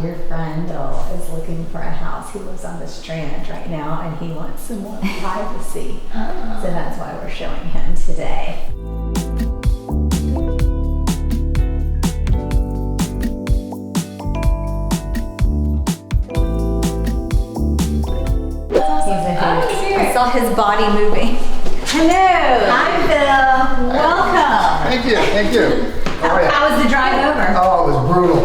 dear friend is looking for a house. He lives on the Strand right now and he wants some more privacy. So that's why we're showing him today. I saw his body moving. Hello. Hi, Phil. Welcome. Thank you. Thank you. How was the drive over? Oh, it was brutal.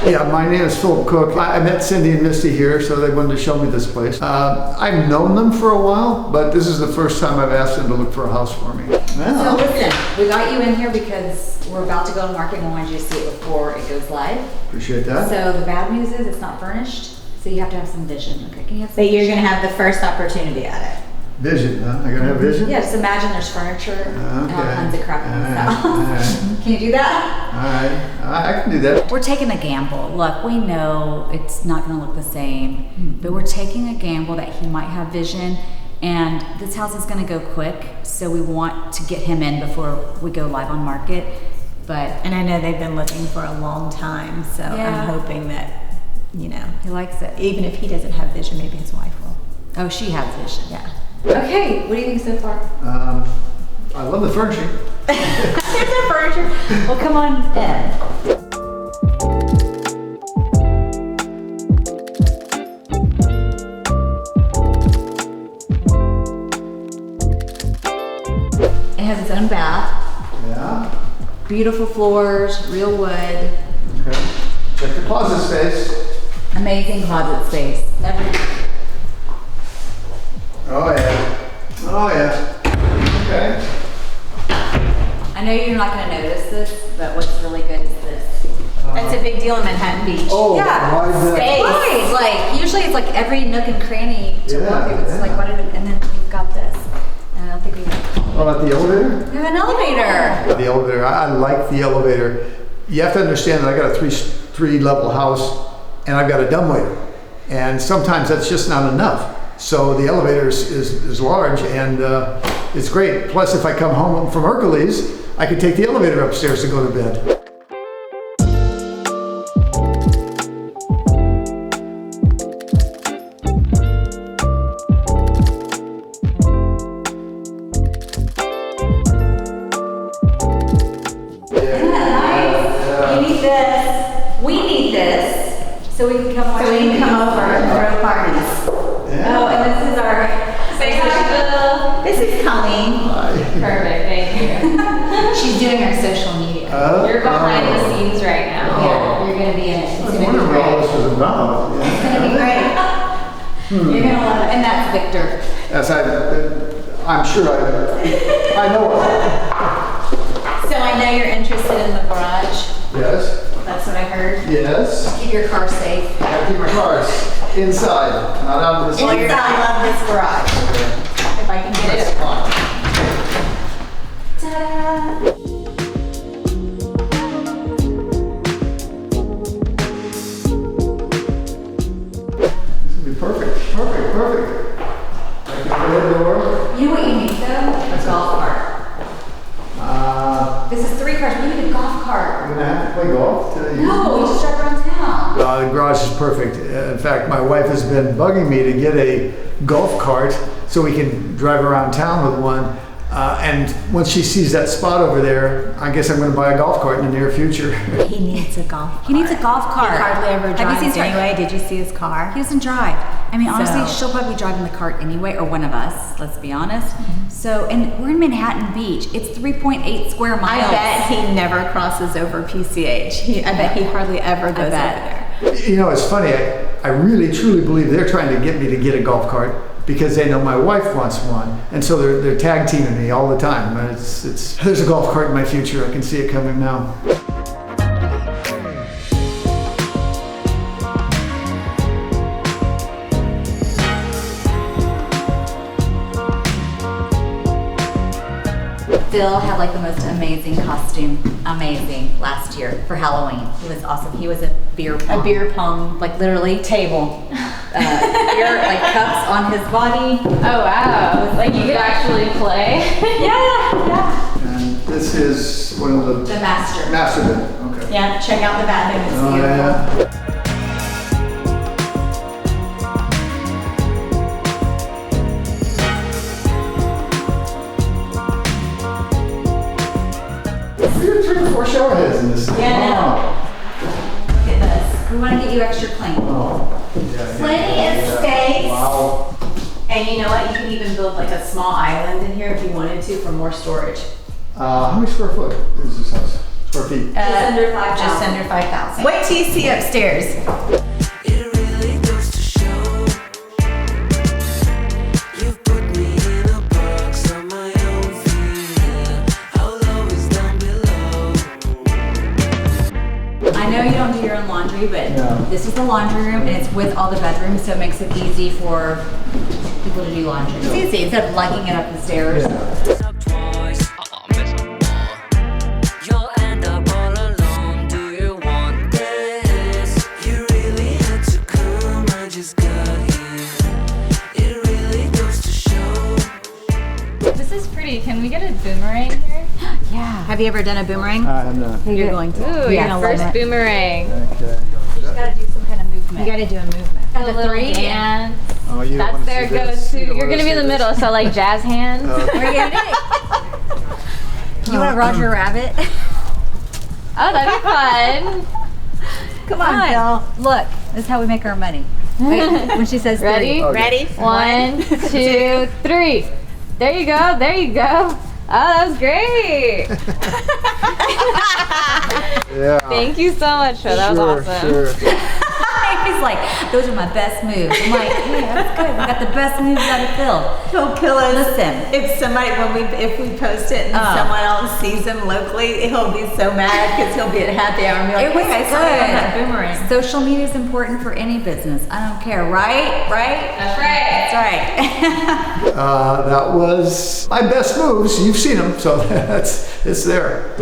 Yeah, my name is Philip Cook. I met Cindy and Misty here, so they wanted to show me this place. I've known them for a while, but this is the first time I've asked them to look for a house for me. So listen, we got you in here because we're about to go to market and we wanted you to see it before it goes live. Appreciate that. So the bad news is it's not furnished, so you have to have some vision. Okay, can you have some But you're vision? going to have the first opportunity at it. Vision, huh? I gotta have vision? Yeah, just imagine there's furniture and all kinds of crap in this house. All right. Can you do that? All right. I can do that. We're taking a gamble. Look, we know it's not going to look the same, but we're taking a gamble that he might have vision, and this house is going to go quick, so we want to get him in before we go live on market. And I know they've been looking for a long time, so Yeah. I'm hoping that, you know, He likes it. even if he doesn't have vision, maybe his wife will. Oh, she has vision. Yeah. Okay, what do you think so far? I love the furnishing. There's the furniture. Well, come on in. It has its own bath. Yeah. Beautiful floors, real wood. Okay. Check the closet space. Amazing closet space. Oh yeah. Oh yeah. Okay. I know you're not going to notice this, but what's really good is this. That's a big deal in Manhattan Beach. Oh, Yeah. why is that? Space. Right, like usually it's like every nook and cranny to Yeah, walk through. It's yeah. like what? And then we've got this. And I don't think we have. What about the elevator? We have an elevator. The elevator. I like the elevator. You have to understand that I got a three level house and I've got a dumbwaiter, and sometimes that's just not enough. So the elevator is large and it's great. Plus, if I come home from Hercules, I can take the elevator upstairs to go to bed. You need this. We need this. So we can come watch. So we can come over and throw parties. Yeah. Oh, and this is our. Say hi, This is Colleen. Perfect, thank you. She's doing our social media. You're behind the scenes right now. Yeah, you're gonna be in it. It's I was gonna be wondering what all great. this was about. It's Yeah. gonna be great. You're gonna love it. And that's Victor. As I'm sure I know her. So I know you're interested in the garage. Yes. That's what I heard. Yes. Keep your car safe. I have to keep my cars inside, not out in the sun. Inside, I love this garage. If I can get That's it. fine. Ta-da! This will be perfect. Perfect. I can open the door. You know what you need though? A golf cart. This is 3 cars. We need a golf cart. I'm gonna have to play golf today. No, we just drive around town. The garage is perfect. In fact, my wife has been bugging me to get a golf cart so we can drive around town with one. And once she sees that spot over there, I guess I'm going to buy a golf cart in the near future. He needs a golf cart. He needs a golf cart. He hardly ever Have you drives seen his anyway. Did you see his car? He doesn't drive. I mean, honestly, So- she'll probably be driving the cart anyway, or one of us, let's be honest. So, and we're in Manhattan Beach. It's 3.8 square I miles. bet he never crosses over PCH. I bet he hardly ever goes over bet. there. You know, it's funny. I really, truly believe they're trying to get me to get a golf cart because they know my wife wants one. And so they're tag teaming me all the time. There's a golf cart in my future. I can see it coming now. Phil had like the most amazing costume, last year for Halloween. He was awesome. He was a beer pong. A beer pong like literally table. beer like cups on his body. Oh wow, like you could actually play. Yeah. And this is one of the The master. master bedroom. Okay. Yeah, check out the bathroom. It's Oh, beautiful. yeah. We have 3 or 4 shower heads in this. Yeah, Look at this. We want to get you extra clean. Oh. Yeah, Plenty of yeah. space. Wow. And you know what? You can even build like a small island in here if you wanted to for more storage. How many square foot is this house? Square feet? Just under 5,000. Just under 5,000. Wait till you see upstairs. It really goes to show you've put me in a box on my own feet. I'll always down below. I know you don't do your own laundry, but No. this is the laundry room and it's with all the bedrooms, so it makes it easy for people to do laundry. It's easy instead of lugging it up the stairs. Mess up twice, mess up more. You'll end up all alone. Do you want this? You really had to come, I just got here. It really goes to show. This is pretty. Can we get a boomerang here? Yeah. Have you ever done a boomerang? I have not. You're going to. Ooh, You're your gonna first love it. boomerang. Okay. You just gotta do some kind of movement. You gotta do a movement. The little dance. Oh, you don't That's wanna their see this. go-to. You don't You're wanna gonna be in see the this. middle, so like jazz hands. What are you gonna do? You want a Roger Rabbit? Oh, that'd be fun. Come on, Phil. Look, this is how we make our money. Wait, when she says Ready? three. Okay. Ready? 1, 2, 3. There you go. There you go. Oh, that was great. Yeah. Thank you so much, Phil. That was awesome. Sure. He's like, those are my best moves. I'm like, hey, that's good. We got the best moves out of Phil. He'll kill us. Listen. If somebody, if we post it and Oh. someone else sees him locally, he'll be so mad because he'll be at happy hour and be like, It was "Hey, I saw you on that good. boomerang." Social media is important for any business. I don't care, right? Right? That's right. That's right. That was my best moves. You've seen them, so it's there.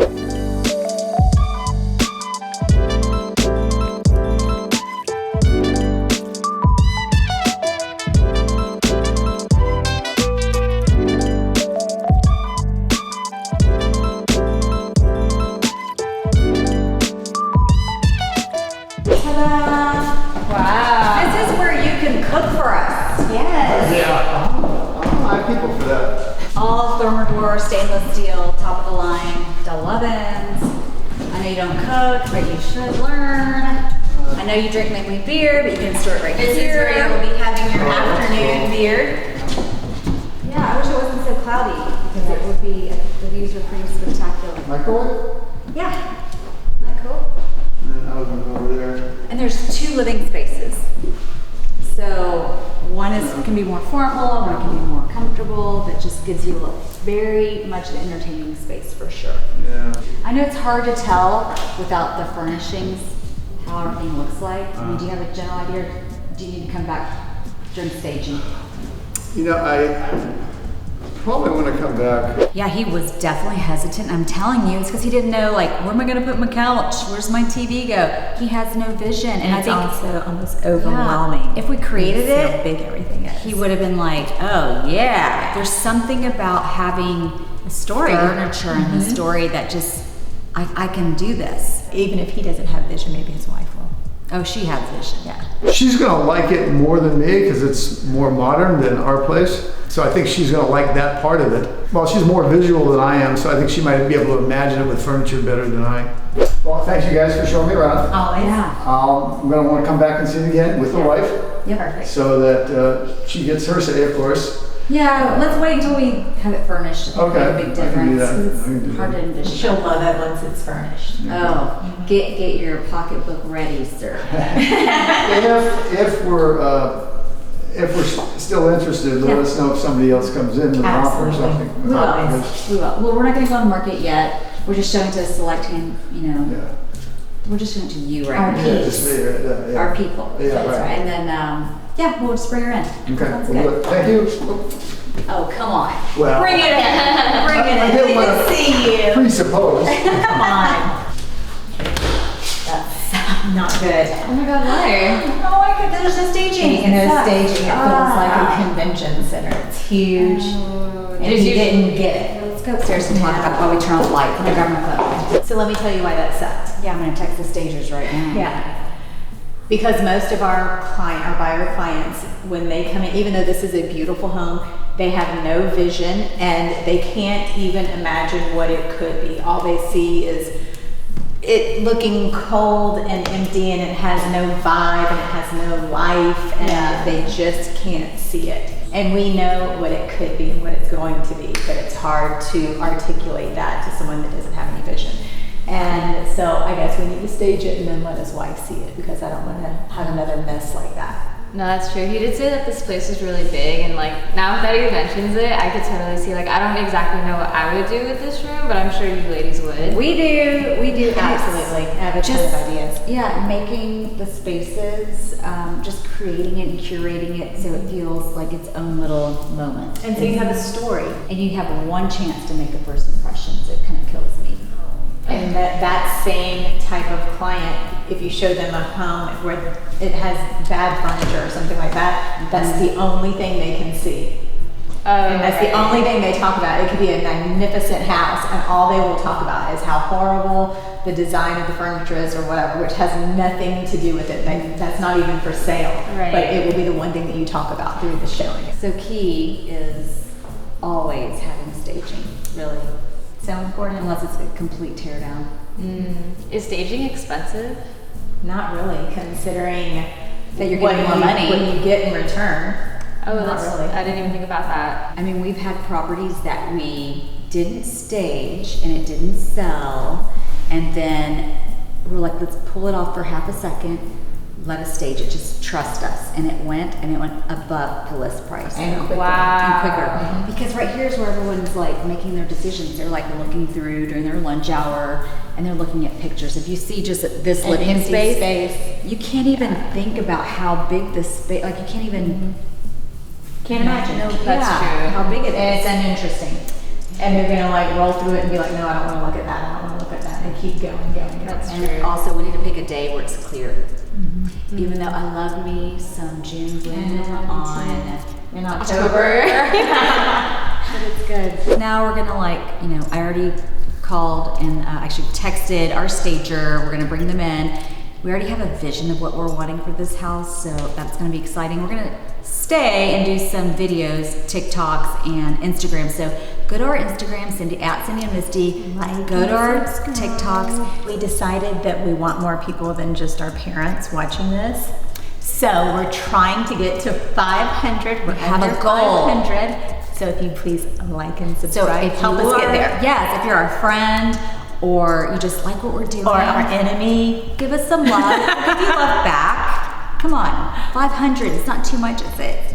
Wow. This is where you can cook for us. Yes. Yeah. I have people for that. All Thermador stainless steel, top of the line, double ovens. I know you don't cook, but you should learn. I know you drink mainly beer, but you can store it right This is here. where you'll be having your afternoon beer. Yeah, I wish it wasn't so cloudy because it would be, the views are pretty spectacular. Microwave? Yeah. Isn't that cool? And then oven over there. And there's 2 living spaces. So one can be more formal, one can be more comfortable, but just gives you very much an entertaining space for sure. Yeah. I know it's hard to tell without the furnishings how everything looks like. I mean, do you have a general idea? Or do you need to come back during staging? You know, I probably want to come back. Yeah, he was definitely hesitant. I'm telling you, it's because he didn't know, like, where am I going to put my couch? Where's my TV go? He has no vision. And I It's think also almost overwhelming. if we created See how it, big everything is. he would have been like, oh yeah. There's something about having a story. furniture and the story that just, I can do this. Even if he doesn't have vision, maybe his wife will. Oh, she has vision. Yeah. She's gonna like it more than me because it's more modern than our place. So I think she's gonna like that part of it. Well, she's more visual than I am, so I think she might be able to imagine it with furniture better than I. Well, thanks you guys for showing me around. Always. Yeah. I'm gonna want to come back and see it again with the wife, Yeah. Perfect. so that she gets her say, of course. Yeah, let's wait until we have it furnished. It'll Okay, make a big I can do difference. that. It's I can do hard that. to envision. She'll love it once it's furnished. Oh, get your pocketbook ready, sir. If we're still interested, let us know if somebody else comes in with an offer or Absolutely. something. We will. Always. We will. Well, we're not going to go on the market yet. We're just showing to a select hand, you know. Yeah. We're just showing to you right Our now. Yeah, just me, right, yeah. Our people. Yeah, That's right. right. And then, yeah, we'll just bring her in. Okay, Sounds well, good. thank you. Oh, come on. Well, Bring it in. Bring it I in. didn't We wanna can see you. presuppose. Come on. That's not good. Oh my god, why? Oh my God, there's no staging. And It no sucks. staging, it feels like a convention center. It's huge. And Did you you- didn't get it. Let's go upstairs and talk about while we turn on the light. I'm gonna grab my phone. So let me tell you why that sucked. Yeah, I'm gonna text the stagers right now. Yeah. Because most of our buyer clients, when they come in, even though this is a beautiful home, they have no vision and they can't even imagine what it could be. All they see is it looking cold and empty, and it has no vibe and it has no life, and they just can't see it. And we know what it could be and what it's going to be, but it's hard to articulate that to someone that doesn't have any vision. And so I guess we need to stage it and then let his wife see it, because I don't want to have another mess like that. No, that's true. He did say that this place is really big, and like now that he mentions it, I could totally see, like, I don't exactly know what I would do with this room, but I'm sure you ladies would. We do. Absolutely. I have a ton of ideas. Yeah, making the spaces, just creating it and curating it so it feels like its own little moment. And so you have a story. And you have one chance to make a first impression, so it kind of kills me. And that same type of client, if you show them a home where it has bad furniture or something like that, that's the only thing they can see. And that's the only thing they talk about. It could be a magnificent house, and all they will talk about is how horrible the design of the furniture is or whatever, which has nothing to do with it. That's not even for sale. Right. But it will be the one thing that you talk about through the showing. So key is always having staging, really. So important. Unless it's a complete tear down. Is staging expensive? Not really, considering That you're what getting more money. what you get in return. Oh, Not that's really. I didn't even think about that. I mean, we've had properties that we didn't stage and it didn't sell, and then we're like, let's pull it off for half a second, let us stage it, just trust us. And it went above the list price. And quicker. Wow. And quicker. Because right here's where everyone's like making their decisions. They're like looking through during their lunch hour, and they're looking at pictures. If you see just this An living empty space, you can't even think about how big this space, like you can't even Can't imagine. That's true. how big it It's is. uninteresting. And they're gonna like roll through it and be like, no, I don't wanna look at that, I don't wanna look at that, and keep going. That's And true. also, we need to pick a day where it's clear. Even though I love me some June bloom on In October. but it's good. Now we're gonna I already called and actually texted our stager. We're gonna bring them in. We already have a vision of what we're wanting for this house, so that's gonna be exciting. We're gonna stay and do some videos, TikToks and Instagram. So go to our Instagram, Cindy and Misty. Go to our TikToks. We decided that we want more people than just our parents watching this. So we're trying to get to 500. We have a goal. 500. So if you please like and So subscribe, if help us get there. Yes, if you're our friend or you just like what we're doing, Or our enemy. give us some love. We'll give you love back. Come on, 500. It's not too much, is it?